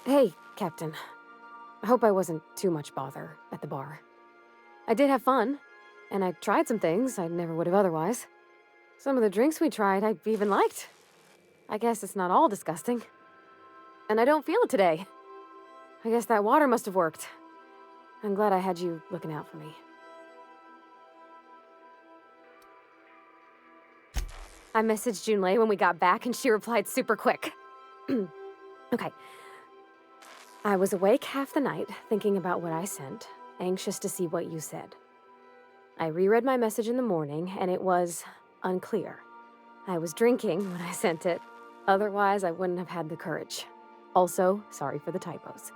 Hey, Captain. I hope I wasn't too much bother at the bar. I did have fun, and I tried some things I never would have otherwise. Some of the drinks we tried I even liked. I guess it's not all disgusting. And I don't feel it today. I guess that water must have worked. I'm glad I had you looking out for me. I messaged Junlei when we got back, and she replied super quick. Okay. I was awake half the night, thinking about what I sent, anxious to see what you said. I reread my message in the morning, and it was unclear. I was drinking when I sent it. Otherwise, I wouldn't have had the courage. Also, sorry for the typos.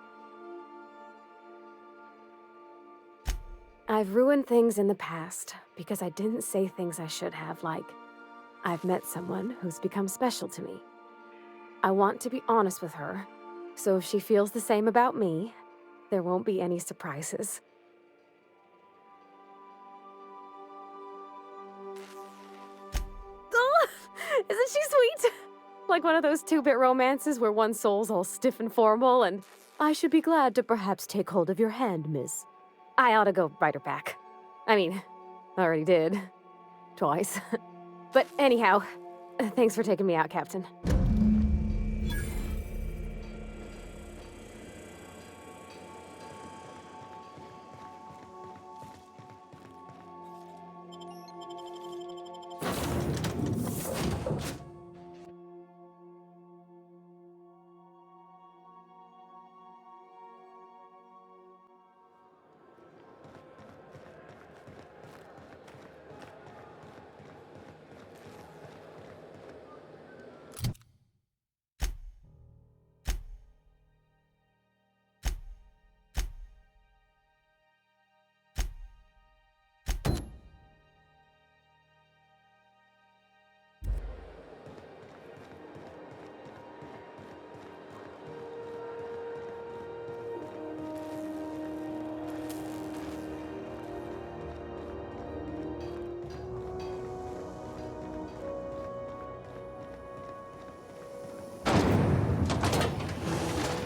I've ruined things in the past because I didn't say things I should have, like, I've met someone who's become special to me. I want to be honest with her, so if she feels the same about me, there won't be any surprises. Oh, isn't she sweet? Like one of those two-bit romances where one soul's all stiff and formal and, I should be glad to perhaps take hold of your hand, miss. I ought to go write her back. I mean, I already did. Twice. But anyhow, thanks for taking me out, Captain.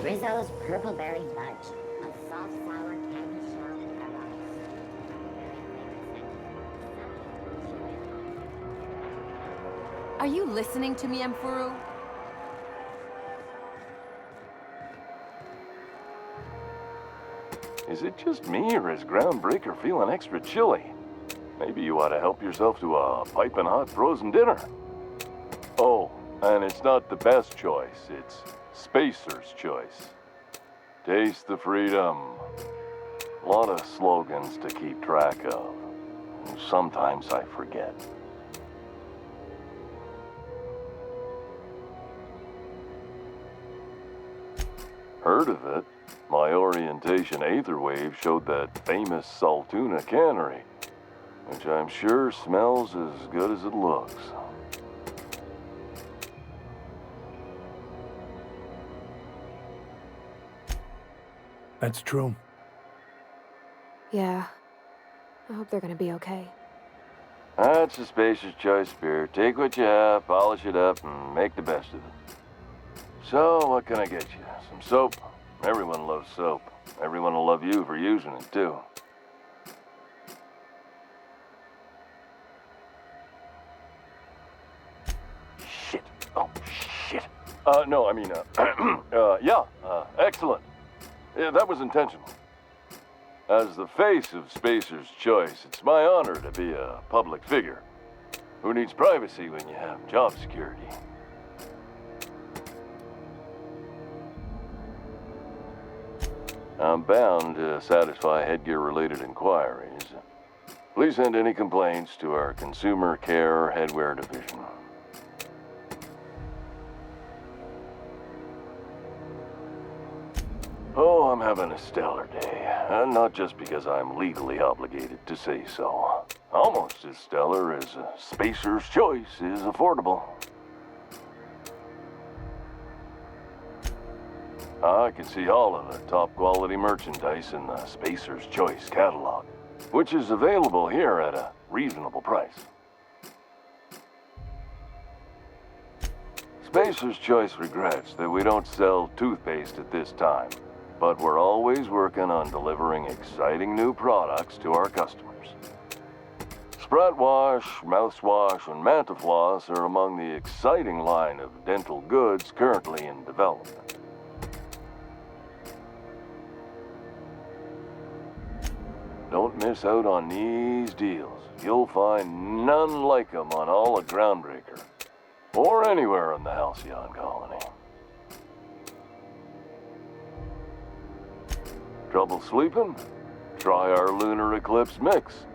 Rizzo's Purple Berry Fudge, a soft sour candy shell paradise. Are you listening to me, Emfuru? Is it just me, or is Groundbreaker feeling extra chilly? Maybe you ought to help yourself to a piping hot frozen dinner. Oh, and it's not the best choice, it's Spacer's Choice. Taste the freedom. A lot of slogans to keep track of. Sometimes I forget. Heard of it? My orientation aetherwave showed that famous Saltuna cannery, which I'm sure smells as good as it looks. That's true. Yeah. I hope they're gonna be okay. That's a Spacer's Choice beer. Take what you have, polish it up, and make the best of it. So, what can I get you? Some soap? Everyone loves soap. Everyone will love you for using it, too. Shit. Oh, shit. No, I mean, yeah, excellent. Yeah, that was intentional. As the face of Spacer's Choice, it's my honor to be a public figure. Who needs privacy when you have job security? I'm bound to satisfy headgear-related inquiries. Please send any complaints to our Consumer Care Headwear Division. Oh, I'm having a stellar day. And not just because I'm legally obligated to say so. Almost as stellar as Spacer's Choice is affordable. I can see all of the top-quality merchandise in the Spacer's Choice catalog, which is available here at a reasonable price. Spacer's Choice regrets that we don't sell toothpaste at this time, but we're always working on delivering exciting new products to our customers. Sprout Wash, Mouthwash, and Mantafloss are among the exciting line of dental goods currently in development. Don't miss out on these deals. You'll find none like them on all of Groundbreaker, or anywhere in the Halcyon colony. Trouble sleeping? Try our Lunar Eclipse Mix.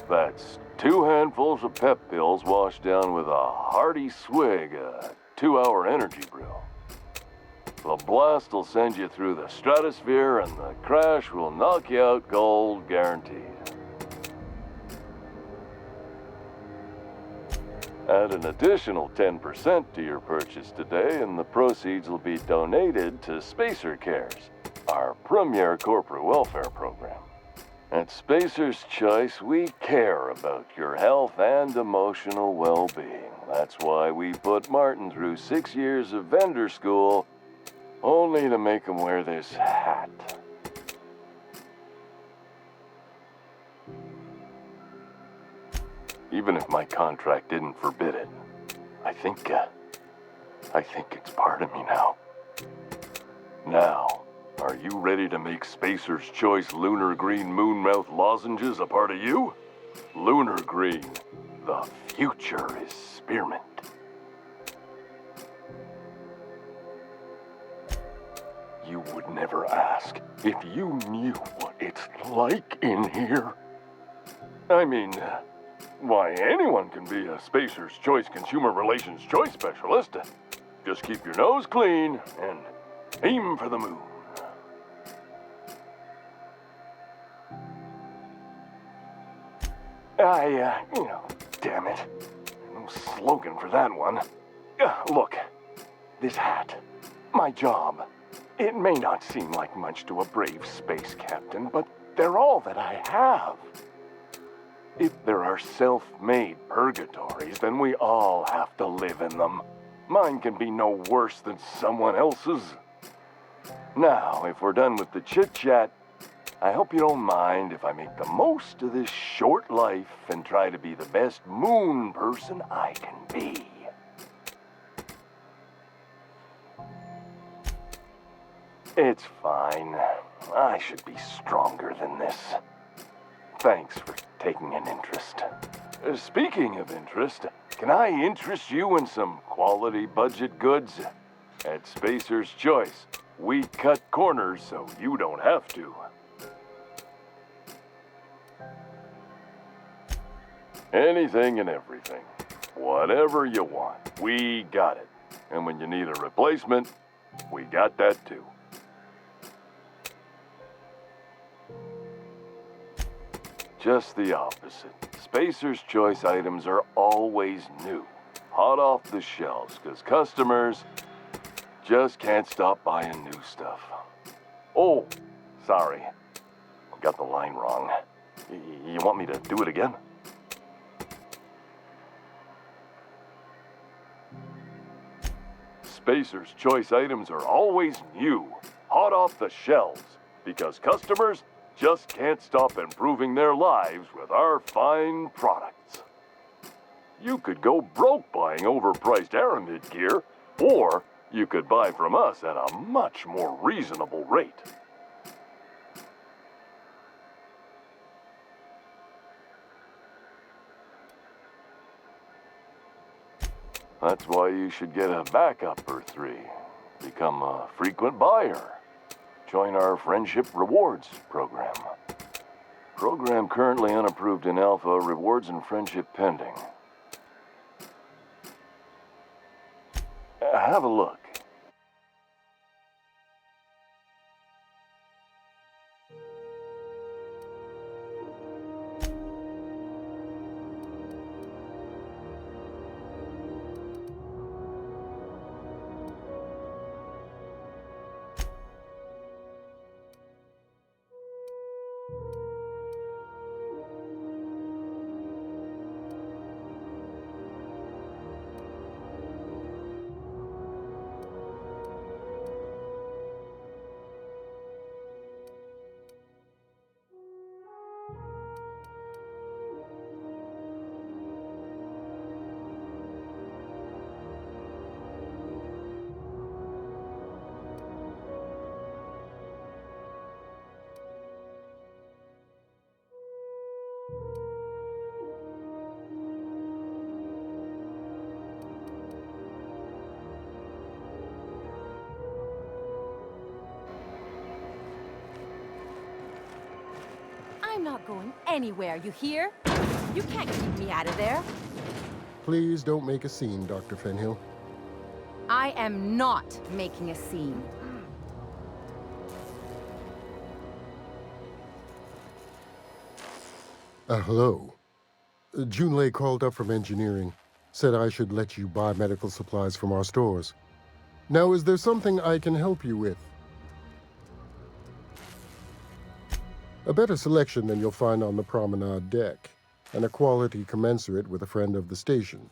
That's 2 handfuls of pep pills washed down with a hearty swig of 2-hour energy brew. The blast will send you through the stratosphere and the crash will knock you out cold, guaranteed. Add an additional 10% to your purchase today and the proceeds will be donated to Spacer Cares, our premier corporate welfare program. At Spacer's Choice, we care about your health and emotional well-being. That's why we put Martin through 6 years of vendor school, only to make him wear this hat. Even if my contract didn't forbid it, I think it's part of me now. Now, are you ready to make Spacer's Choice Lunar Green Moonmouth lozenges a part of you? Lunar Green, the future is spearmint. You would never ask if you knew what it's like in here. I mean, why, anyone can be a Spacer's Choice Consumer Relations Choice Specialist. Just keep your nose clean and aim for the moon. Damn it. No slogan for that one. Look, this hat, my job. It may not seem like much to a brave space captain, but they're all that I have. If there are self-made purgatories, then we all have to live in them. Mine can be no worse than someone else's. Now, if we're done with the chit-chat, I hope you don't mind if I make the most of this short life and try to be the best moon person I can be. It's fine. I should be stronger than this. Thanks for taking an interest. Speaking of interest, can I interest you in some quality budget goods? At Spacer's Choice, we cut corners so you don't have to. Anything and everything. Whatever you want, we got it. And when you need a replacement, we got that too. Just the opposite. Spacer's Choice items are always new, hot off the shelves, because customers just can't stop buying new stuff. Oh, sorry. Got the line wrong. You want me to do it again? Spacer's Choice items are always new, hot off the shelves, because customers just can't stop improving their lives with our fine products. You could go broke buying overpriced Aramid gear, or you could buy from us at a much more reasonable rate. That's why you should get a backup or 3. Become a frequent buyer. Join our Friendship Rewards program. Program currently unapproved in Alpha, rewards and friendship pending. Have a look. I'm not going anywhere, you hear? You can't keep me out of there. Please don't make a scene, Dr. Fenhill. I am not making a scene. Hello. Junlei called up from engineering. Said I should let you buy medical supplies from our stores. Now, is there something I can help you with? A better selection than you'll find on the promenade deck, and a quality commensurate with a friend of the station.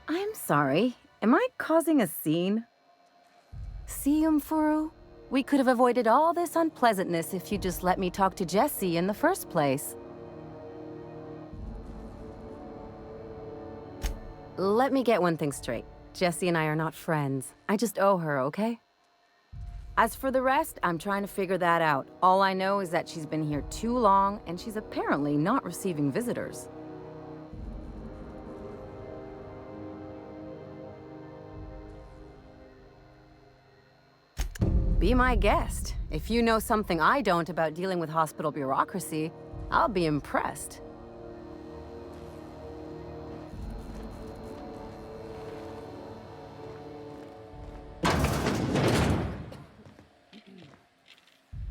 I'm sorry. Am I causing a scene? See, Umfuru? We could have avoided all this unpleasantness if you just let me talk to Jessie in the first place. Let me get one thing straight. Jessie and I are not friends. I just owe her, okay? As for the rest, I'm trying to figure that out. All I know is that she's been here too long, and she's apparently not receiving visitors. Be my guest. If you know something I don't about dealing with hospital bureaucracy, I'll be impressed.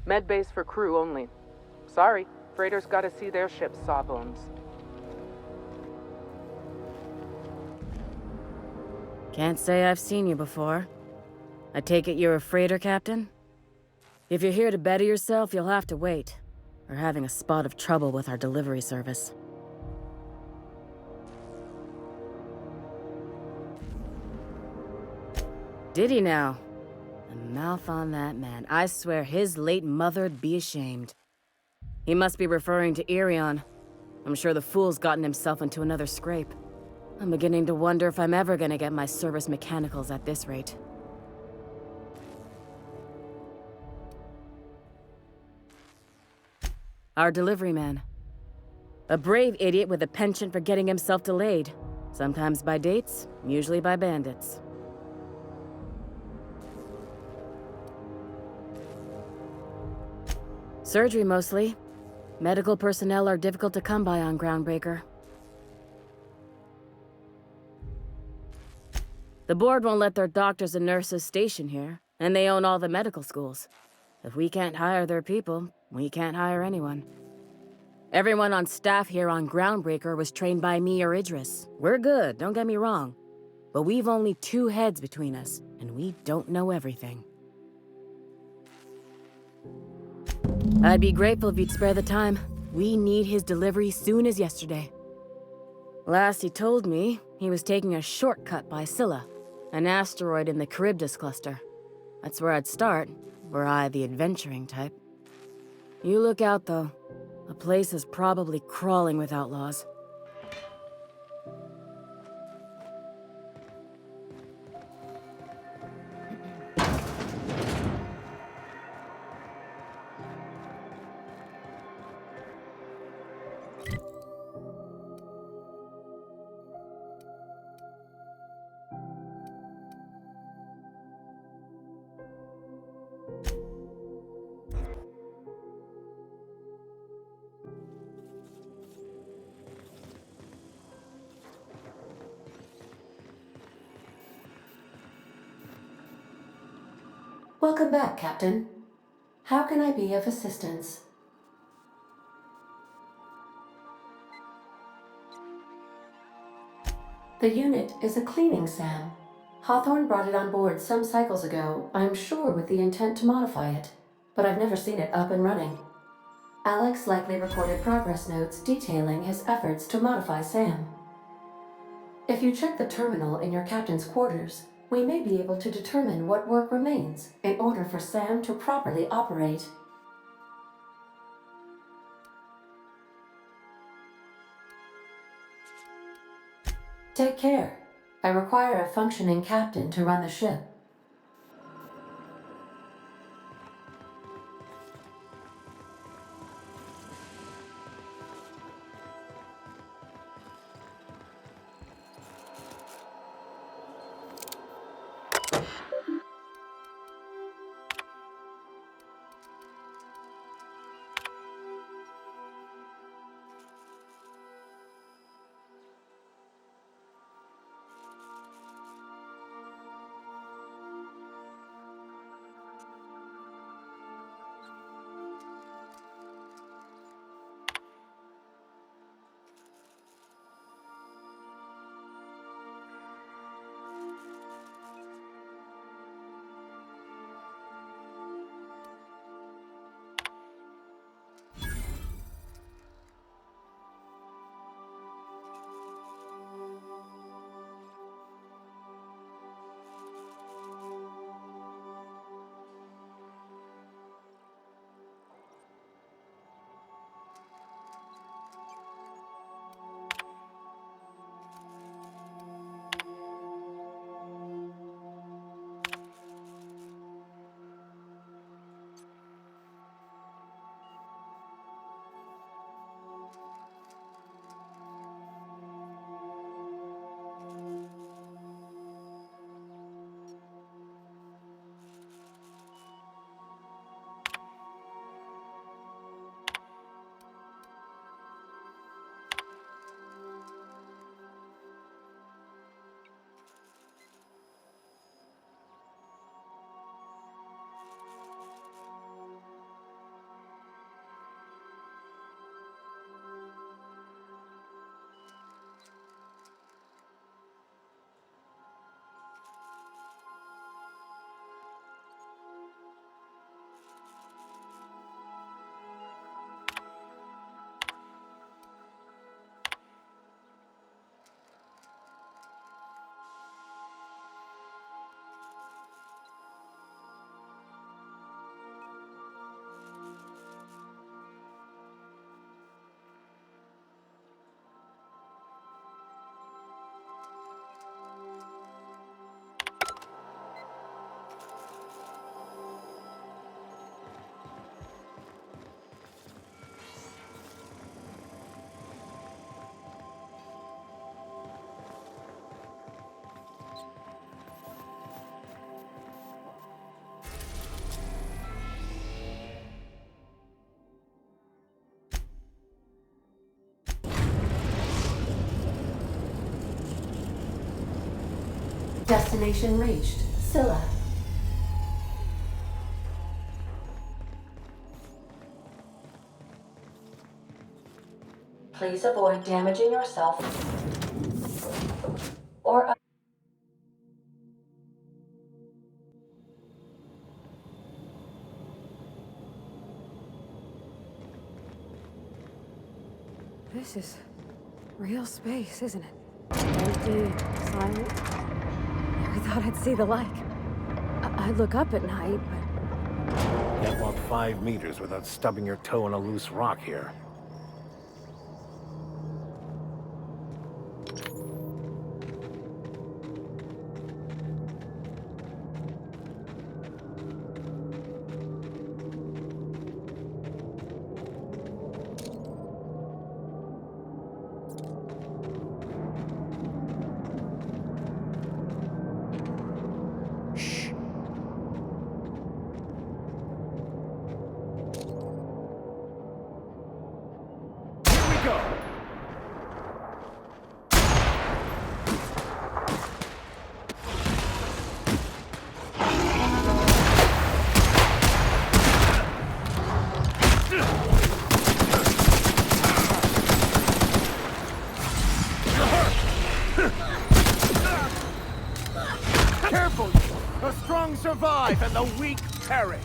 Med base for crew only. Sorry, freighters gotta see their ship's sawbones. Can't say I've seen you before. I take it you're a freighter captain? If you're here to better yourself, you'll have to wait. We're having a spot of trouble with our delivery service. Did he now? The mouth on that man. I swear his late mother'd be ashamed. He must be referring to Irion. I'm sure the fool's gotten himself into another scrape. I'm beginning to wonder if I'm ever gonna get my service mechanicals at this rate. Our delivery man. A brave idiot with a penchant for getting himself delayed. Sometimes by dates, usually by bandits. Surgery mostly. Medical personnel are difficult to come by on Groundbreaker. The board won't let their doctors and nurses station here, and they own all the medical schools. If we can't hire their people, we can't hire anyone. Everyone on staff here on Groundbreaker was trained by me or Idris. We're good, don't get me wrong. But we've only 2 heads between us, and we don't know everything. I'd be grateful if you'd spare the time. We need his delivery soon as yesterday. Last he told me, he was taking a shortcut by Scylla, an asteroid in the Charybdis cluster. That's where I'd start, were I the adventuring type. You look out, though. The place is probably crawling with outlaws. Welcome back, Captain. How can I be of assistance? The unit is a cleaning SAM. Hawthorne brought it on board some cycles ago, I'm sure with the intent to modify it, but I've never seen it up and running. Alex likely recorded progress notes detailing his efforts to modify SAM. If you check the terminal in your captain's quarters, we may be able to determine what work remains in order for SAM to properly operate. Take care. I require a functioning captain to run the ship. Destination reached. Scylla. Please avoid damaging yourself or This is real space, isn't it? Empty, silent. Never thought I'd see the like. I'd look up at night, but Can't walk 5 meters without stubbing your toe on a loose rock here. Careful! The strong survive and the weak perish!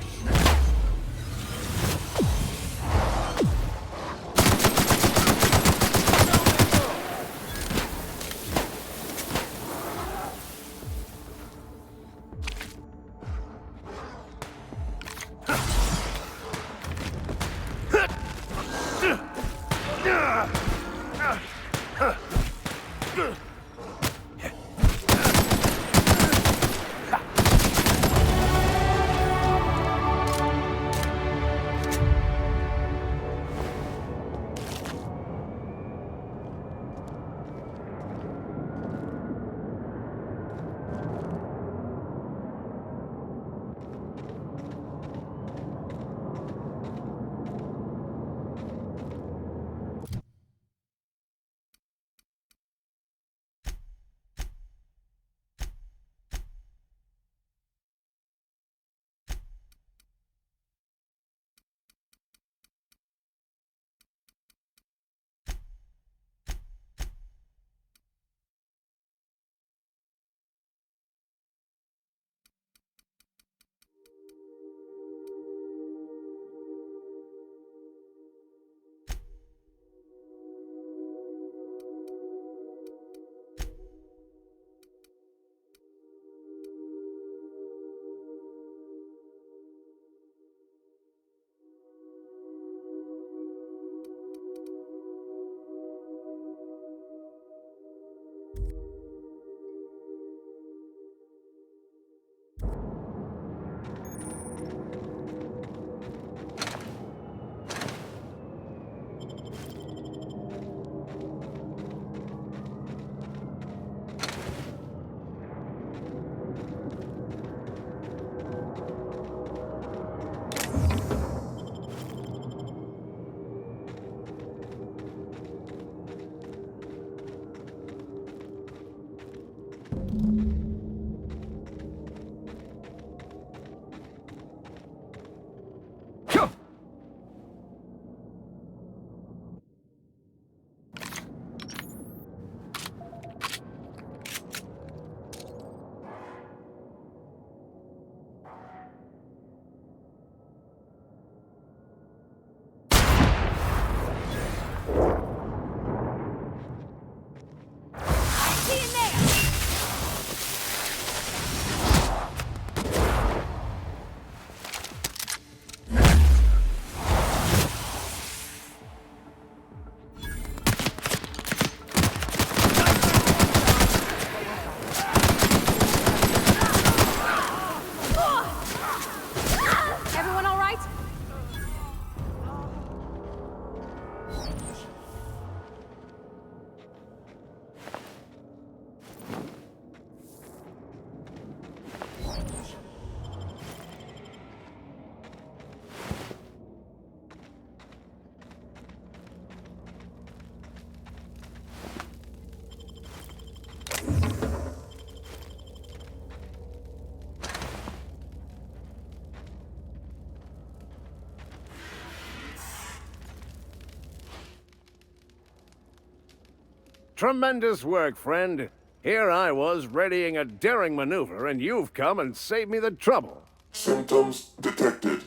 Tremendous work, friend. Here I was readying a daring maneuver, and you've come and saved me the trouble. Symptoms detected.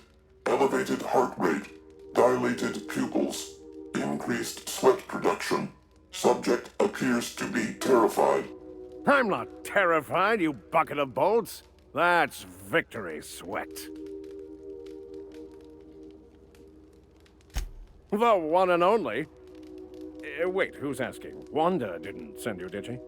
Elevated heart rate, dilated pupils, increased sweat production. Subject appears to be terrified. I'm not terrified, you bucket of bolts. That's victory sweat. The one and only. Wait, who's asking? Wanda didn't send you, did she?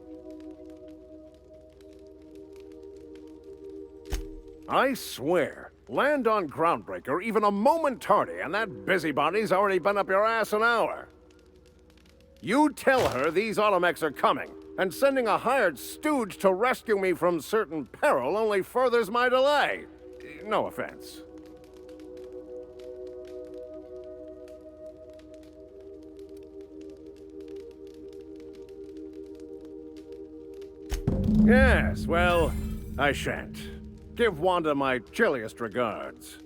I swear, land on Groundbreaker even a moment tardy, and that busybody's already been up your ass an hour. You tell her these automechs are coming, and sending a hired stooge to rescue me from certain peril only furthers my delay. No offense. Yes, well, I shan't. Give Wanda my chilliest regards.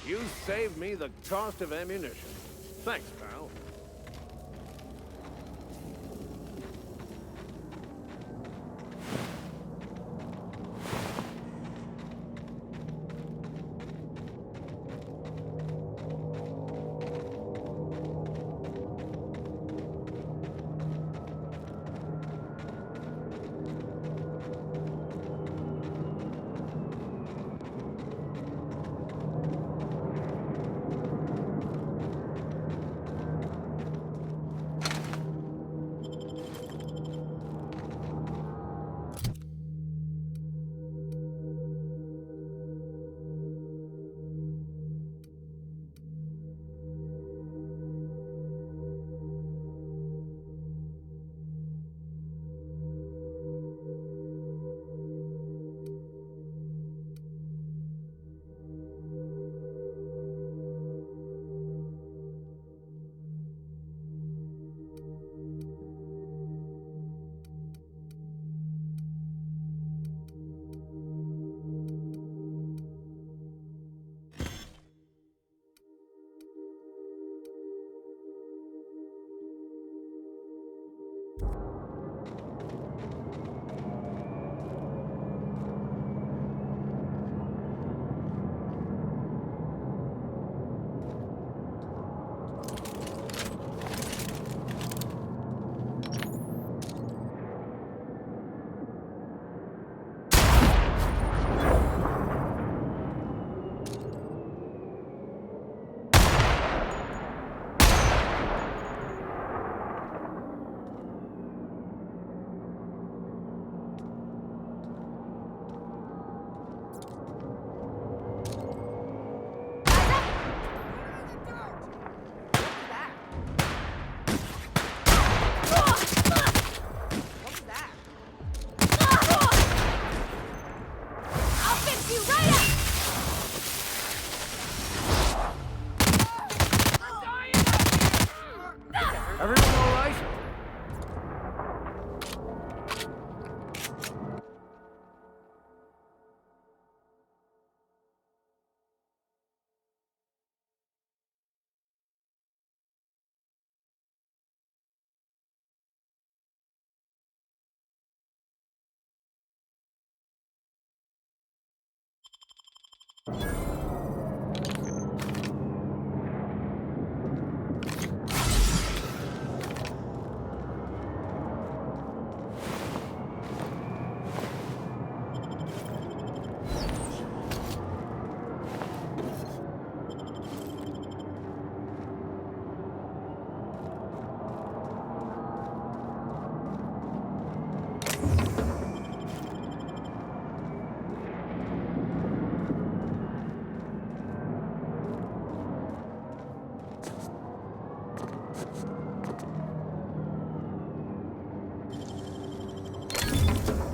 You saved me the cost of ammunition. Thanks, pal.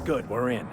Good, we're in.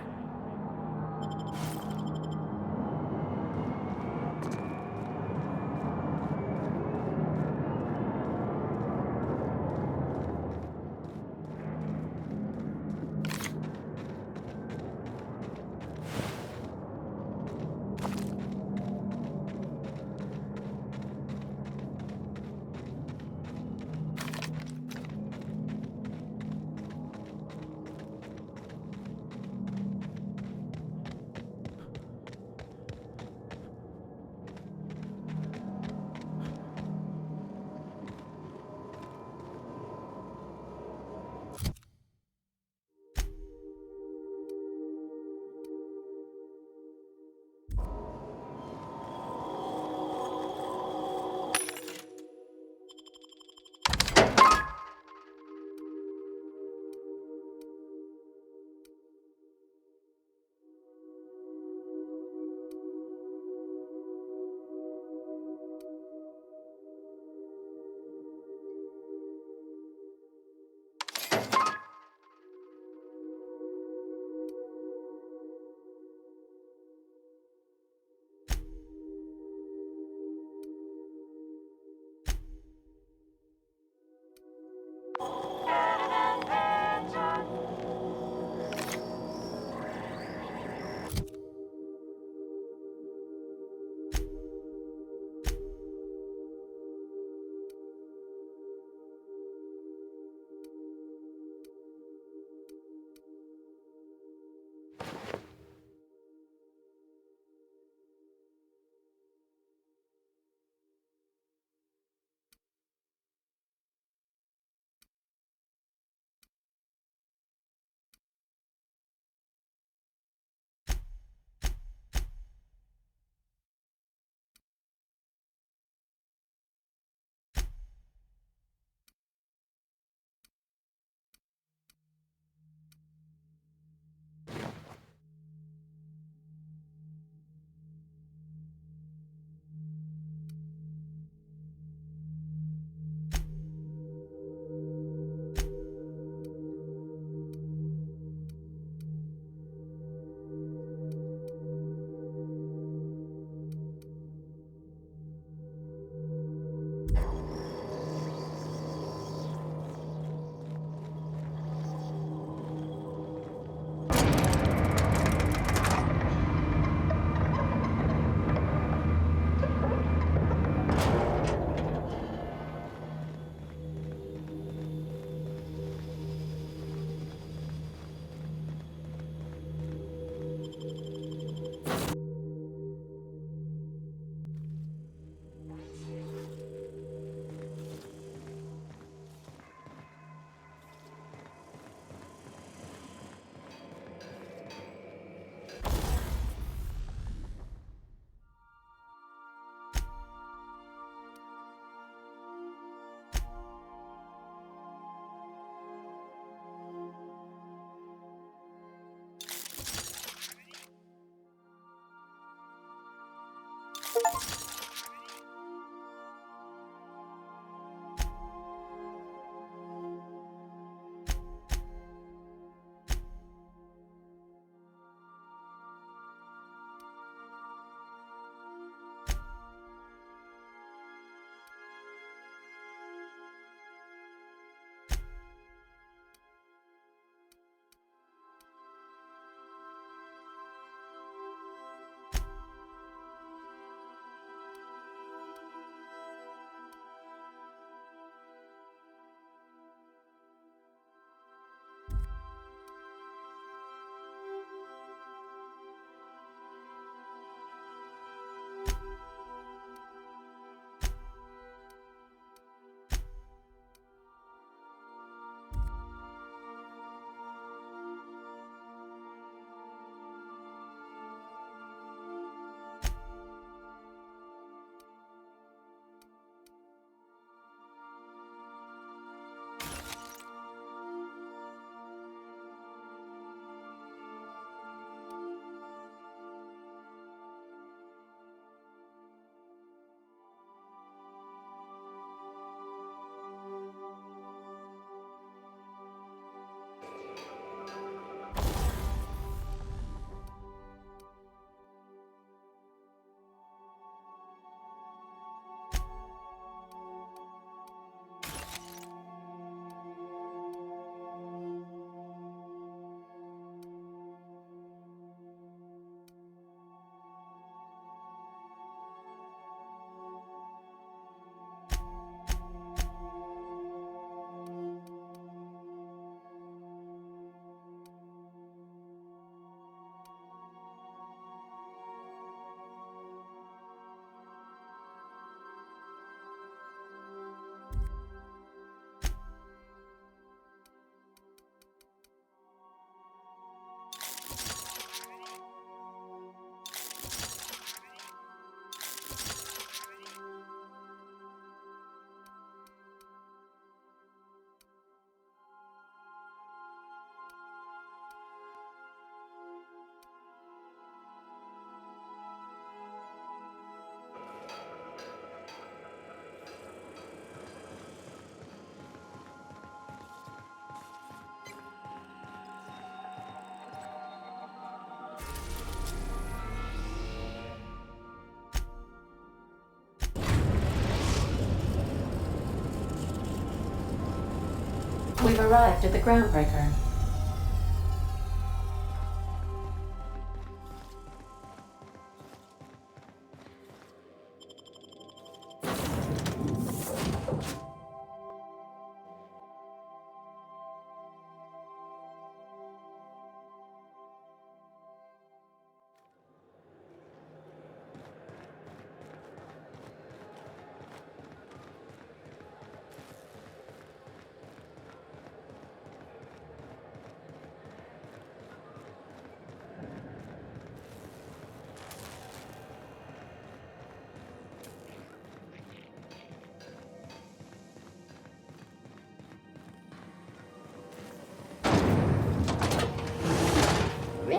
We've arrived at the groundbreaker.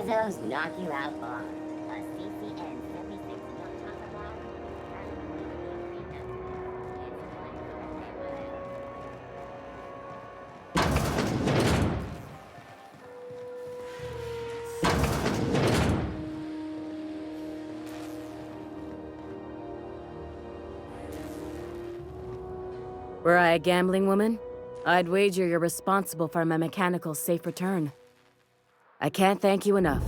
Rizzo's knock you out bar. A CCN 76 you'll talk about. Were I a gambling woman, I'd wager you're responsible for my mechanical safe return. I can't thank you enough.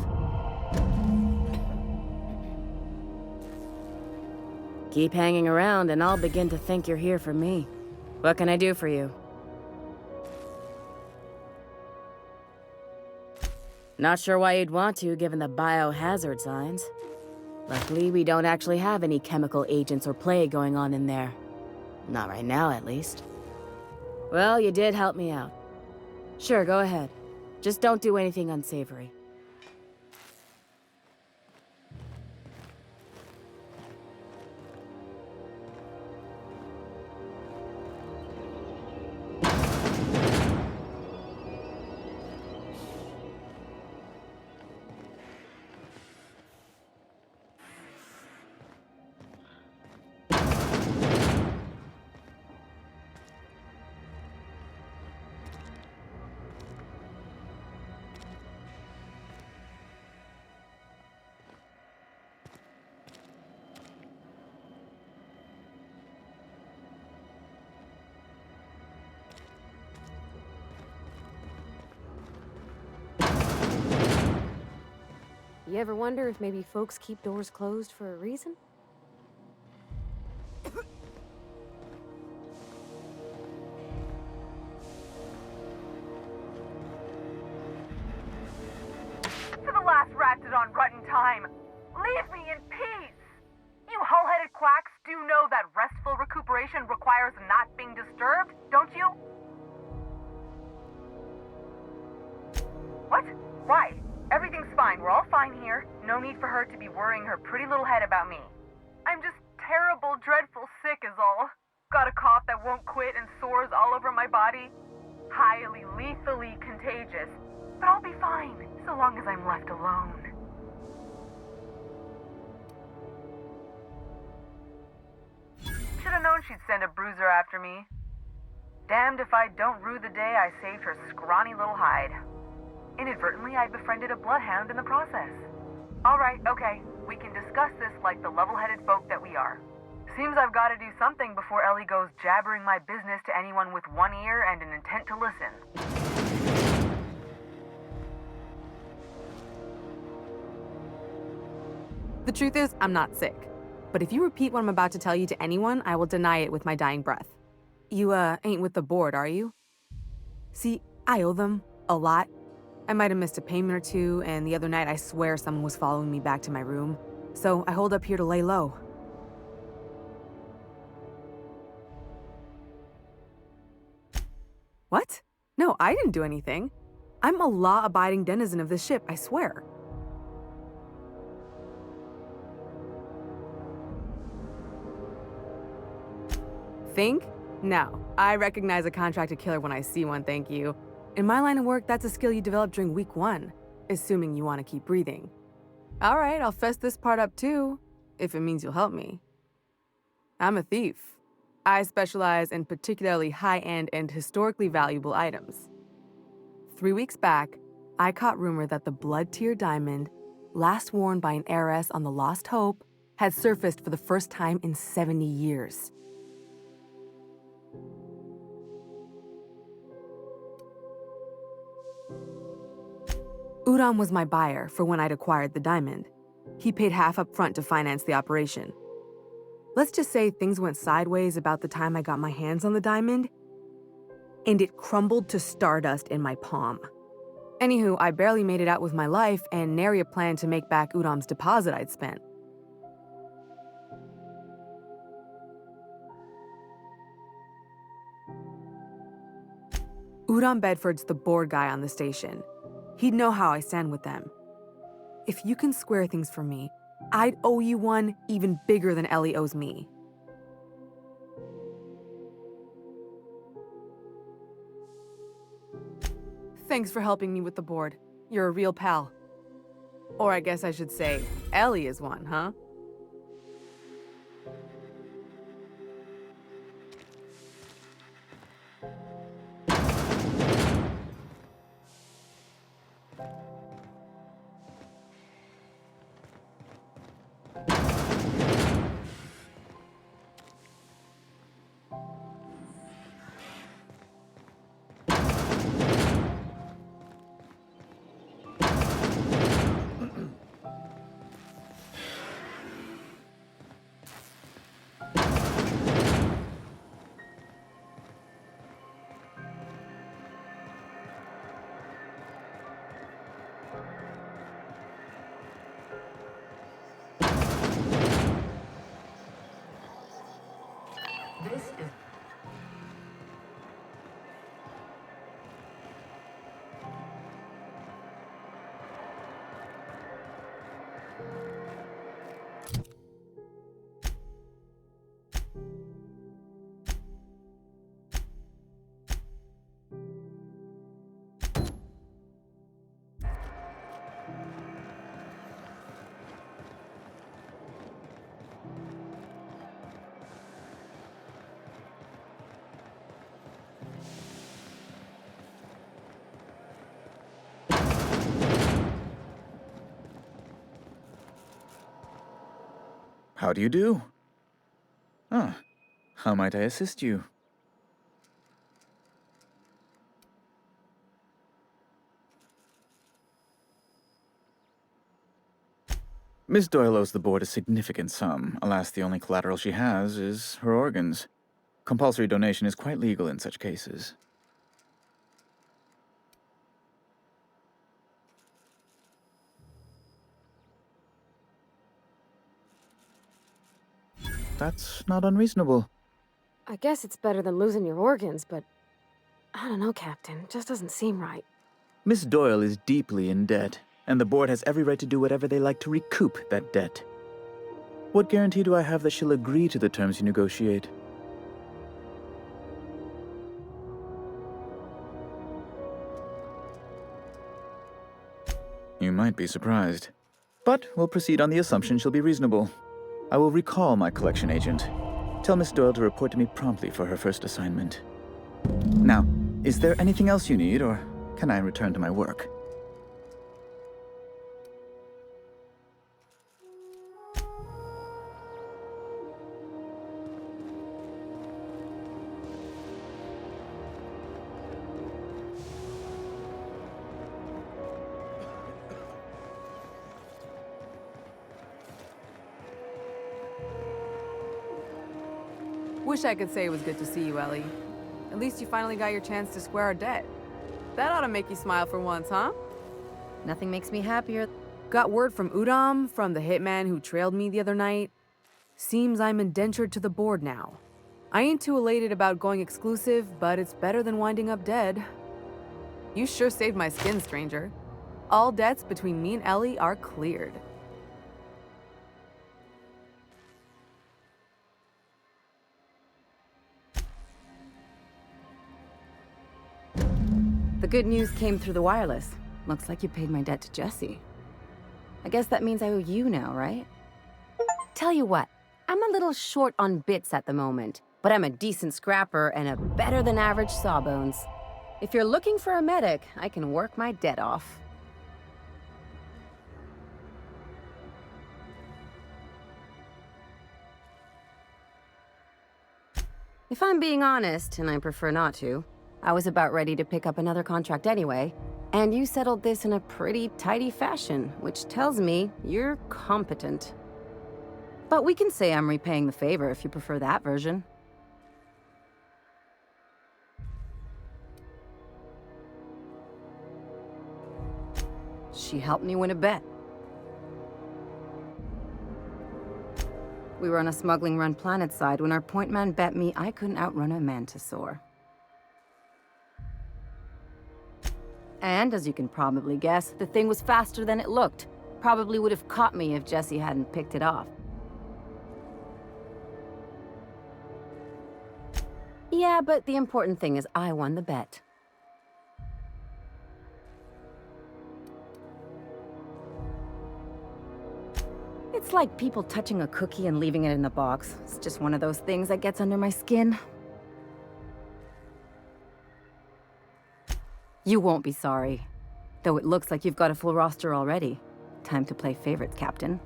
Keep hanging around and I'll begin to think you're here for me. What can I do for you? Not sure why you'd want to, given the biohazard signs. Luckily, we don't actually have any chemical agents or plague going on in there. Not right now, at least. Well, you did help me out. Sure, go ahead. Just don't do anything unsavory. You ever wonder if maybe folks keep doors closed for a reason? For the last ratted on rotten time, leave me in peace! You hull-headed quacks do know that restful recuperation requires not being disturbed, don't you? What? Why? Everything's fine. We're all fine here. No need for her to be worrying her pretty little head about me. I'm just terrible, dreadful sick is all. Got a cough that won't quit and sores all over my body. Highly, lethally contagious. But I'll be fine, so long as I'm left alone. Should've known she'd send a bruiser after me. Damned if I don't rue the day I saved her scrawny little hide. Inadvertently, I befriended a bloodhound in the process. Alright, okay, we can discuss this like the level-headed folk that we are. Seems I've got to do something before Ellie goes jabbering my business to anyone with one ear and an intent to listen. The truth is, I'm not sick. But if you repeat what I'm about to tell you to anyone, I will deny it with my dying breath. You, ain't with the board, are you? See, I owe them a lot. I might have missed a payment or two, and the other night I swear someone was following me back to my room. So I hold up here to lay low. What? No, I didn't do anything. I'm a law-abiding denizen of this ship, I swear. Think? No. I recognize a contracted killer when I see one, thank you. In my line of work, that's a skill you develop during week 1, assuming you want to keep breathing. All right, I'll fess this part up too, if it means you'll help me. I'm a thief. I specialize in particularly high-end and historically valuable items. 3 weeks back, I caught rumor that the blood-tier diamond, last worn by an heiress on the Lost Hope, had surfaced for the first time in 70 years. Udam was my buyer for when I'd acquired the diamond. He paid half up front to finance the operation. Let's just say things went sideways about the time I got my hands on the diamond, and it crumbled to stardust in my palm. Anywho, I barely made it out with my life and nary a plan to make back Udam's deposit I'd spent. Udam Bedford's the board guy on the station. He'd know how I stand with them. If you can square things for me, I'd owe you one even bigger than Ellie owes me. Thanks for helping me with the board. You're a real pal. Or I guess I should say, Ellie is one, huh? How do you do? Ah, how might I assist you? Miss Doyle owes the board a significant sum. Alas, the only collateral she has is her organs. Compulsory donation is quite legal in such cases. That's not unreasonable. I guess it's better than losing your organs, but I don't know, Captain. It just doesn't seem right. Miss Doyle is deeply in debt, and the board has every right to do whatever they like to recoup that debt. What guarantee do I have that she'll agree to the terms you negotiate? You might be surprised. But we'll proceed on the assumption she'll be reasonable. I will recall my collection agent. Tell Miss Doyle to report to me promptly for her first assignment. Now, is there anything else you need, or can I return to my work? Wish I could say it was good to see you, Ellie. At least you finally got your chance to square our debt. That ought to make you smile for once, huh? Nothing makes me happier. Got word from Udom, from the hitman who trailed me the other night. Seems I'm indentured to the board now. I ain't too elated about going exclusive, but it's better than winding up dead. You sure saved my skin, stranger. All debts between me and Ellie are cleared. The good news came through the wireless. Looks like you paid my debt to Jesse. I guess that means I owe you now, right? Tell you what, I'm a little short on bits at the moment, but I'm a decent scrapper and a better-than-average sawbones. If you're looking for a medic, I can work my debt off. If I'm being honest, and I prefer not to, I was about ready to pick up another contract anyway, and you settled this in a pretty tidy fashion, which tells me you're competent. But we can say I'm repaying the favor if you prefer that version. She helped me win a bet. We were on a smuggling run planetside when our point man bet me I couldn't outrun a mantisaur. And, as you can probably guess, the thing was faster than it looked. Probably would have caught me if Jesse hadn't picked it off. Yeah, but the important thing is I won the bet. It's like people touching a cookie and leaving it in the box. It's just one of those things that gets under my skin. You won't be sorry. Though it looks like you've got a full roster already. Time to play favorites, Captain.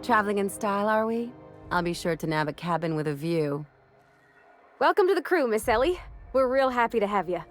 Traveling in style, are we? I'll be sure to nab a cabin with a view. Welcome to the crew, Miss Ellie. We're real happy to have you.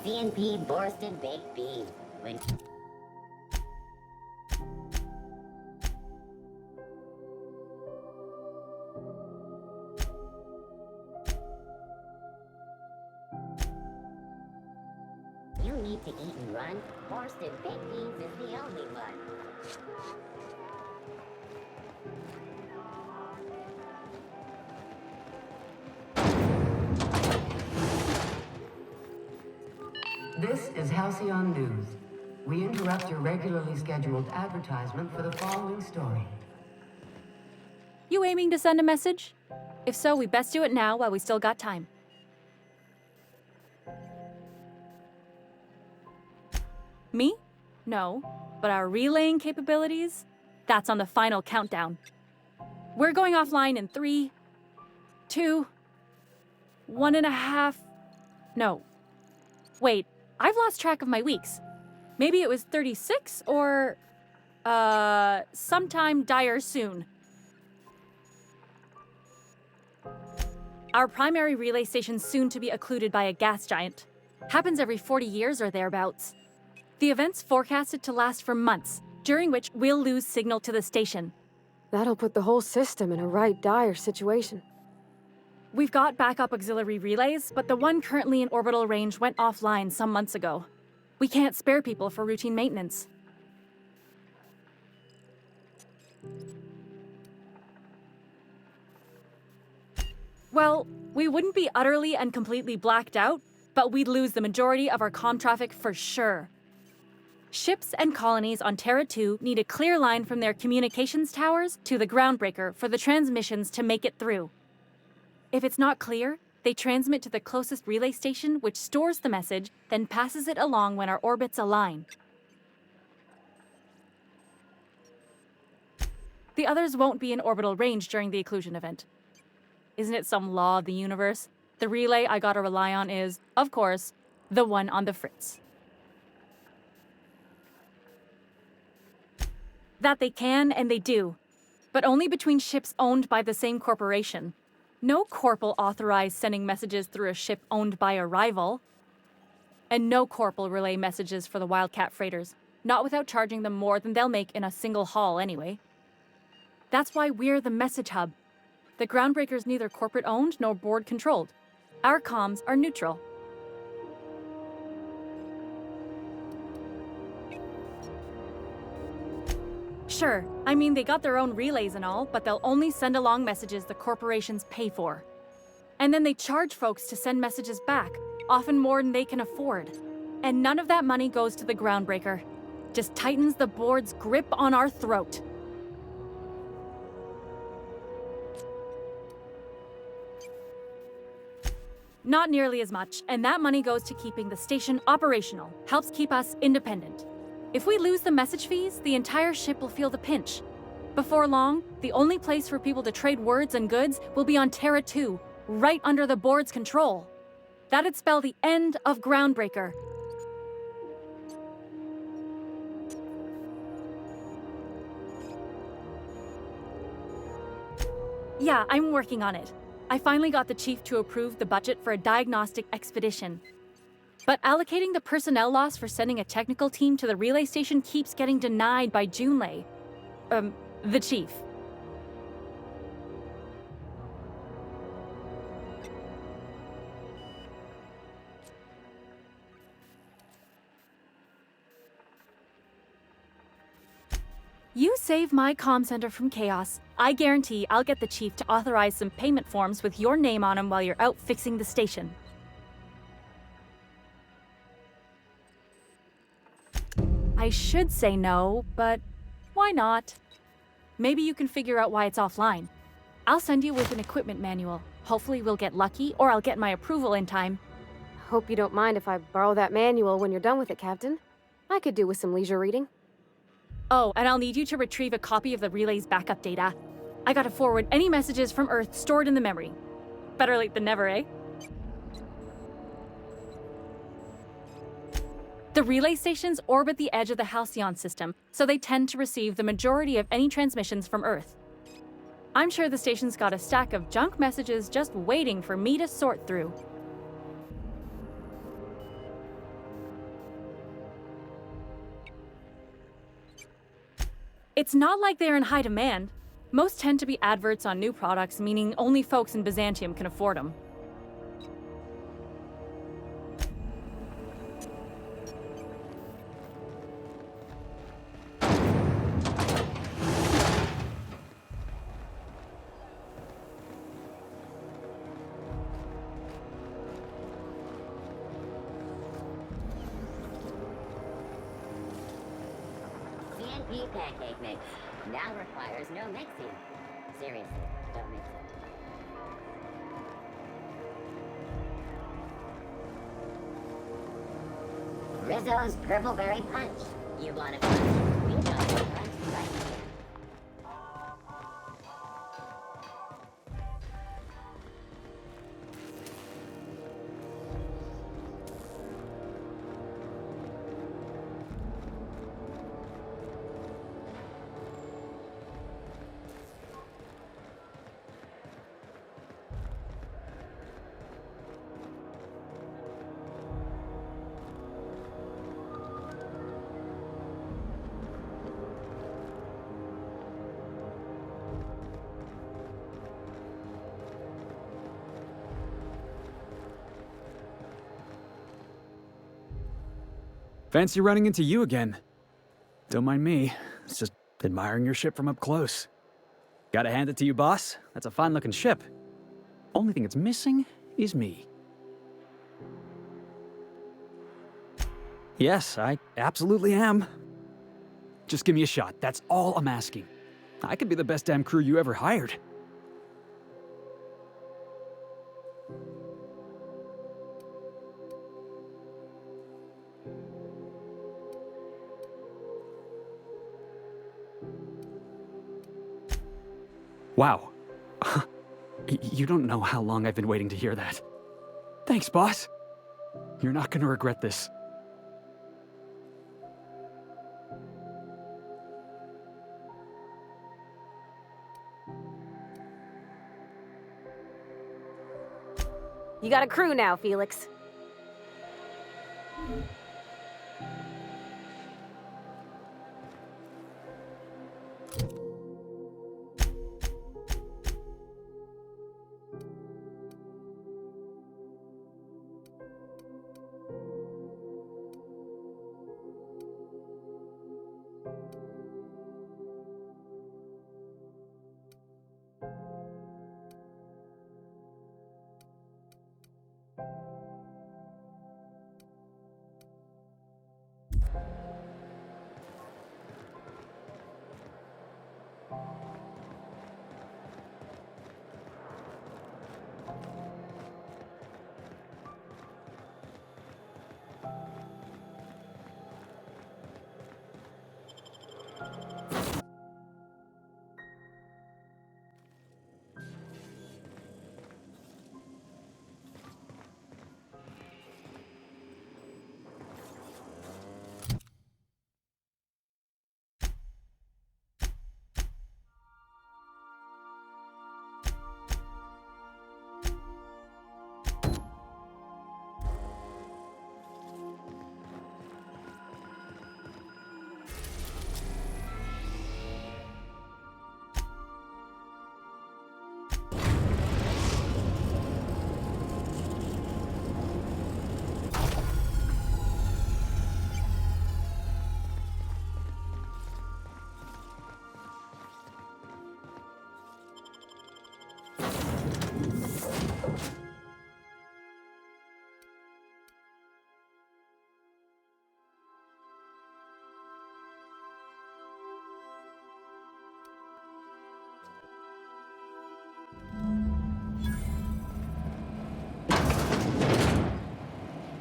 CNP Borsted Baked Beans. When... You need to eat and run. Borsted Baked Beans is the only one. This is Halcyon News. We interrupt your regularly scheduled advertisement for the following story. You aiming to send a message? If so, we best do it now while we still got time. Me? No. But our relaying capabilities? That's on the final countdown. We're going offline in 3, 2, 1.5... No. Wait, I've lost track of my weeks. Maybe it was 36 or... sometime dire soon. Our primary relay station's soon to be occluded by a gas giant. Happens every 40 years or thereabouts. The event's forecasted to last for months, during which we'll lose signal to the station. That'll put the whole system in a right dire situation. We've got backup auxiliary relays, but the one currently in orbital range went offline some months ago. We can't spare people for routine maintenance. Well, we wouldn't be utterly and completely blacked out, but we'd lose the majority of our comm traffic for sure. Ships and colonies on Terra 2 need a clear line from their communications towers to the groundbreaker for the transmissions to make it through. If it's not clear, they transmit to the closest relay station, which stores the message, then passes it along when our orbits align. The others won't be in orbital range during the occlusion event. Isn't it some law of the universe? The relay I gotta rely on is, of course, the one on the Fritz. That they can and they do, but only between ships owned by the same corporation. No corp will authorize sending messages through a ship owned by a rival. And no corp will relay messages for the Wildcat freighters, not without charging them more than they'll make in a single haul anyway. That's why we're the message hub. The groundbreaker's neither corporate owned nor board controlled. Our comms are neutral. Sure, I mean they got their own relays and all, but they'll only send along messages the corporations pay for. And then they charge folks to send messages back, often more than they can afford. And none of that money goes to the groundbreaker. Just tightens the board's grip on our throat. Not nearly as much, and that money goes to keeping the station operational, helps keep us independent. If we lose the message fees, the entire ship will feel the pinch. Before long, the only place for people to trade words and goods will be on Terra 2, right under the board's control. That'd spell the end of Groundbreaker. Yeah, I'm working on it. I finally got the chief to approve the budget for a diagnostic expedition. But allocating the personnel loss for sending a technical team to the relay station keeps getting denied by Junlei. The chief. You save my comm center from chaos. I guarantee I'll get the chief to authorize some payment forms with your name on them while you're out fixing the station. I should say no, but why not? Maybe you can figure out why it's offline. I'll send you with an equipment manual. Hopefully we'll get lucky, or I'll get my approval in time. Hope you don't mind if I borrow that manual when you're done with it, Captain. I could do with some leisure reading. Oh, and I'll need you to retrieve a copy of the relay's backup data. I gotta forward any messages from Earth stored in the memory. Better late than never, eh? The relay stations orbit the edge of the Halcyon system, so they tend to receive the majority of any transmissions from Earth. I'm sure the station's got a stack of junk messages just waiting for me to sort through. It's not like they're in high demand. Most tend to be adverts on new products, meaning only folks in Byzantium can afford them. CNP pancake mix now requires no mixing. Seriously, don't mix it. Rizzo's Purple Berry Punch. You want a punch? We got a punch right here. Fancy running into you again. Don't mind me. It's just admiring your ship from up close. Gotta hand it to you, boss. That's a fine-looking ship. Only thing it's missing is me. Yes, I absolutely am. Just give me a shot. That's all I'm asking. I could be the best damn crew you ever hired. Wow. You don't know how long I've been waiting to hear that. Thanks, boss. You're not gonna regret this. You got a crew now, Felix.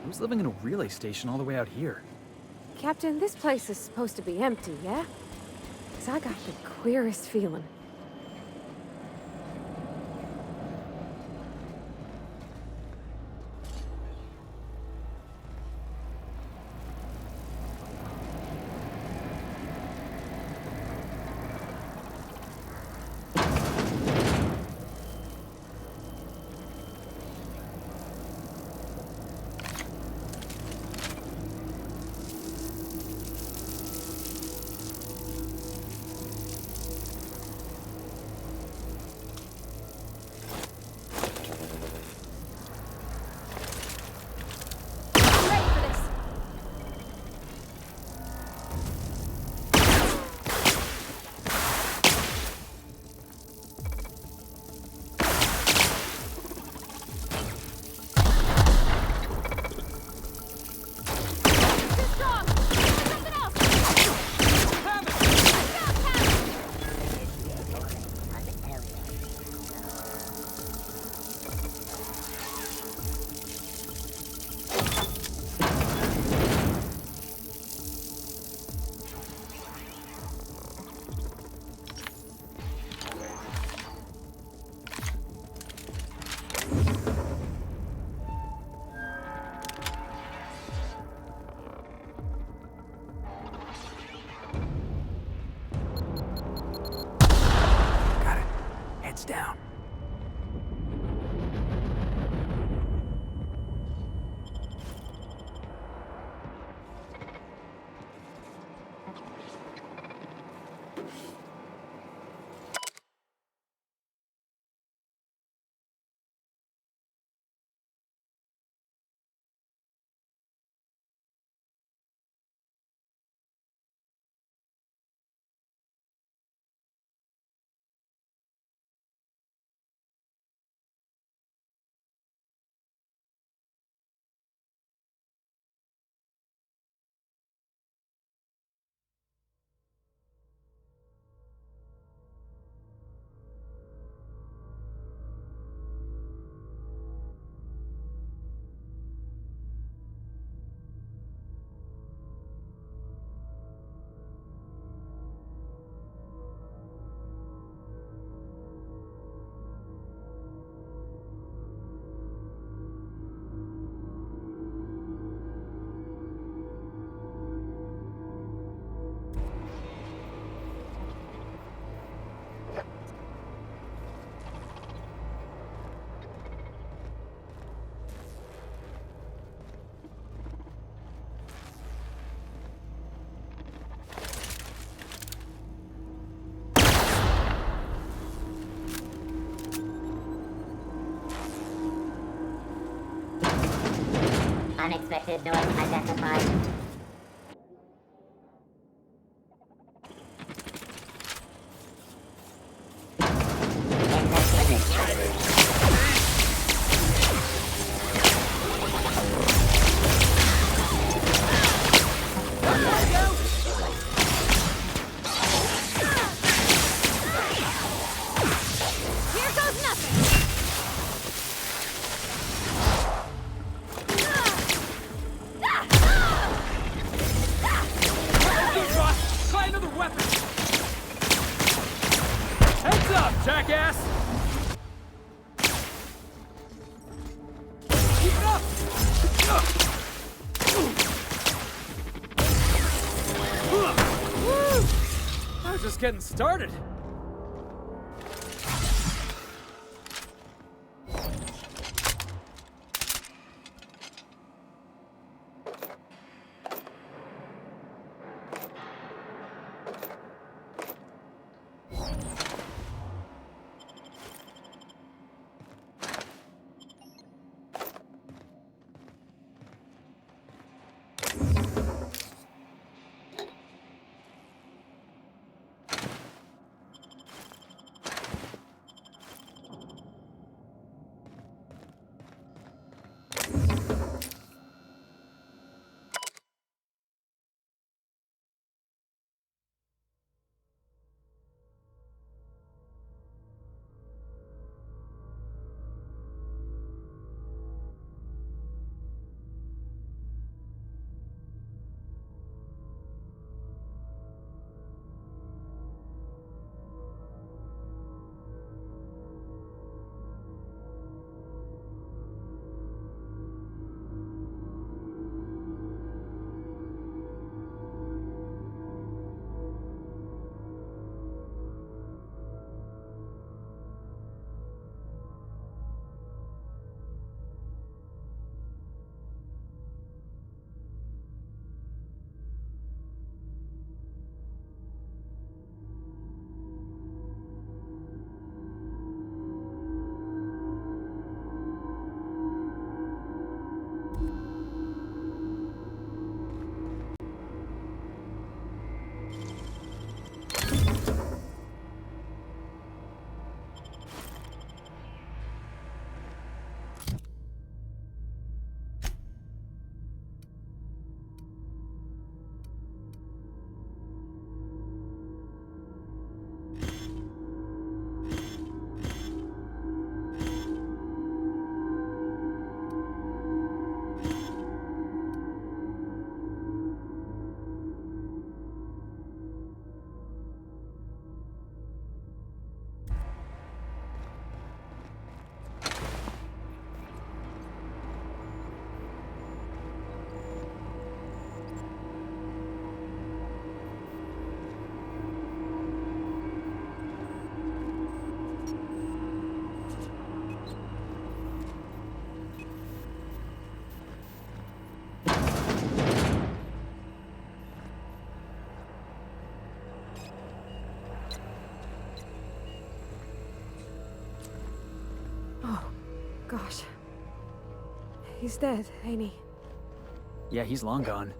Who's living in a relay station all the way out here? Captain, this place is supposed to be empty, yeah? 'Cause I got the queerest feeling. Unexpected noise identified. Just getting started. Gosh. He's dead, ain't he? Yeah, he's long gone.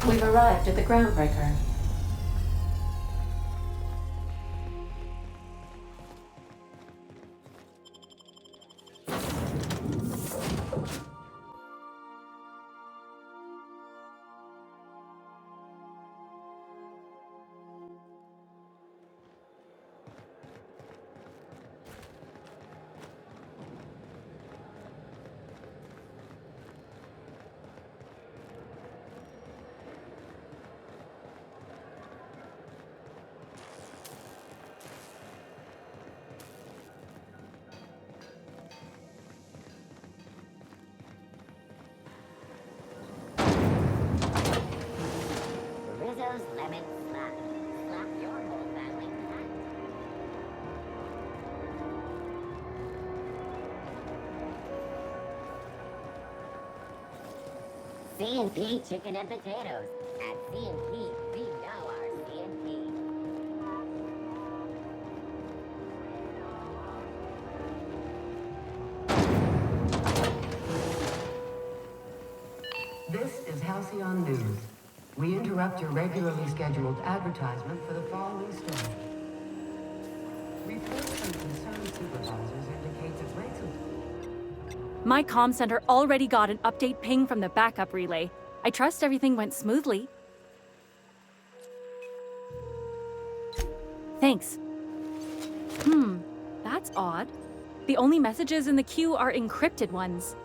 We've arrived at the groundbreaker. Rizzo's lemon slap. Slap your whole family tonight. C&P chicken and potatoes. At C&P, we know our C&P. This is Halcyon News. We interrupt your regularly scheduled advertisement for the following story. Reports from concerned supervisors indicate that rates of... My comm center already got an update ping from the backup relay. I trust everything went smoothly. Thanks. That's odd. The only messages in the queue are encrypted ones.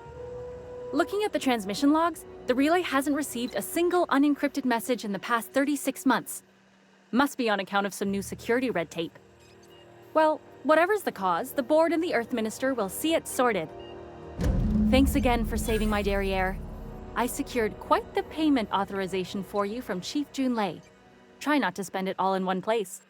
Looking at the transmission logs, the relay hasn't received a single unencrypted message in the past 36 months. Must be on account of some new security red tape. Well, whatever's the cause, the board and the Earth Minister will see it sorted. Thanks again for saving my derriere. I secured quite the payment authorization for you from Chief Junlei. Try not to spend it all in one place.